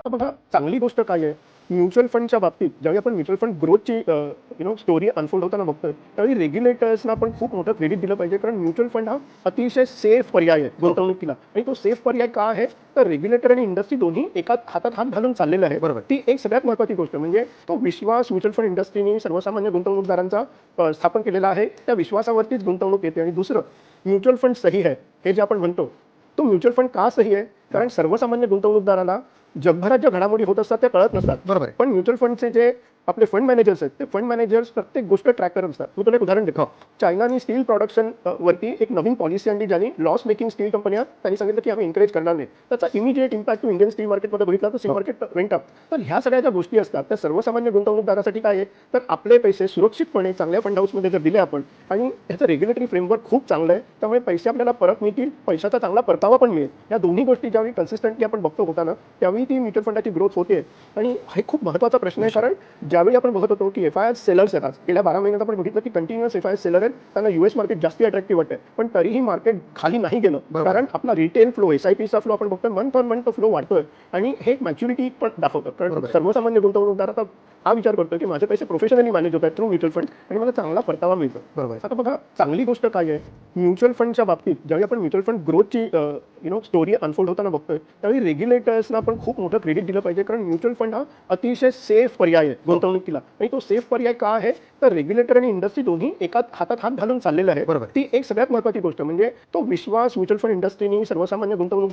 आता बघा चांगली गोष्ट काय आहे, म्युच्युअल फंडच्या बाबतीत ज्यावेळी आपण म्युच्युअल फंड ग्रोथची स्टोरी अनफोल्ड होताना बघतोय, त्यावेळी रेग्युलेटर्सना पण खूप मोठं क्रेडिट दिलं पाहिजे. कारण म्युच्युअल फंड हा अतिशय सेफ पर्याय आहे गुंतवणुकीला. आणि तो सेफ पर्याय का आहे, तर रेग्युलेटर आणि इंडस्ट्री दोन्ही एका हातात हात घालून चाललेलं आहे. बरोबर. ती एक सगळ्यात महत्त्वाची गोष्ट म्हणजे तो विश्वास म्युच्युअल फंड इंडस्ट्रीने सर्वसामान्य गुंतवणूकदारांचा स्थापन केलेला आहे. त्या विश्वासावरतीच गुंतवणूक येते. आणि दुसरं, म्युच्युअल फंड सही आहे हे जे आपण म्हणतो, तो म्युच्युअल फंड का सही आहे, कारण सर्वसामान्य गुंतवणूकदाराला जगभरात ज्या घडामोडी होत असतात त्या कळत नसतात. बरोबर आहे. पण म्युच्युअल फंडचे जे आपले फंड मॅनेजर्स आहेत, ते फंड मॅनेजर्स प्रत्येक गोष्ट ट्रॅक करत असतात. मी तुला एक उदाहरण देतो. चायनाने स्टील प्रोडक्शन वरती एक नवीन पॉलिसी आणली, ज्याने लॉस मेकिंग स्टील कंपन्या त्यांनी सांगितलं की आम्ही एनकरेज करणार नाही. त्याचा immediate impact to Indian steel मार्केटमध्ये बघितला तर स्टील मार्केट वेंट अप. तर ह्या सगळ्या ज्या गोष्टी असतात त्या सर्वसामान्य गुंतवणूकदारासाठी काय आहे, तर आपले पैसे सुरक्षितपणे चांगल्या फंड हाऊसमध्ये जर दिले आपण, आणि ह्याचं रेग्युलेटरी फ्रेमवर्क खूप चांगलं आहे, त्यामुळे पैसे आपल्याला परत मिळतील, पैशाचा चांगला परतावा पण मिळेल. या दोन्ही गोष्टी ज्यावेळी कन्सिस्टंटली आपण बघतो होताना, त्यावेळी ती म्युच्युअल फंडाची ग्रोथ होते. आणि हे खूप महत्त्वाचा प्रश्न आहे, कारण ज्यावेळी आपण बघत होतो की एफ आय एस सेलर्स आहेत, गेल्या 12 महिन्यात आपण बघितलं की continuous F I S seller आहेत, त्यांना यूएस मार्केट जास्त अट्रॅक्टिव्ह वाटते. पण तरीही मार्केट खाली नाही गेलं, कारण आपला रिटेल फ्लो, एसआयपीचा फ्लो आपण बघतोय, मंथ ऑन मंथ तो फ्लो वाढतोय. आणि हे मॅच्युरिटी पण दाखवतं. कारण सर्वसामान्य गुंतवणूकदार आता हा विचार करतो की माझे पैसे प्रोफेशनली मॅनेज होत आहेत थ्रू म्युच्युअल फंड, आणि मला चांगला परतावा मिळतो. बरोबर. आता बघा चांगली गोष्ट काय आहे, म्युच्युअल फंडच्या बाबतीत ज्यावेळी आपण म्युच्युअल फंड ग्रोथची स्टोरी अनफोल्ड होताना बघतोय, त्यावेळी रेग्युलेटर्सना पण खूप मोठं क्रेडिट दिलं पाहिजे. कारण म्युच्युअल फंड हा अतिशय सेफ पर्याय आहे गुंतवणुकीला. आणि तो सेफ पर्याय का आहे, तर रेग्युलेटर आणि इंडस्ट्री दोन्ही एका हातात हात घालून चाललेलं आहे. बरोबर. ती एक सगळ्यात महत्त्वाची गोष्ट म्हणजे तो विश्वास म्युच्युअल फंड इंडस्ट्रीने सर्वसामान्य गुंतवणूक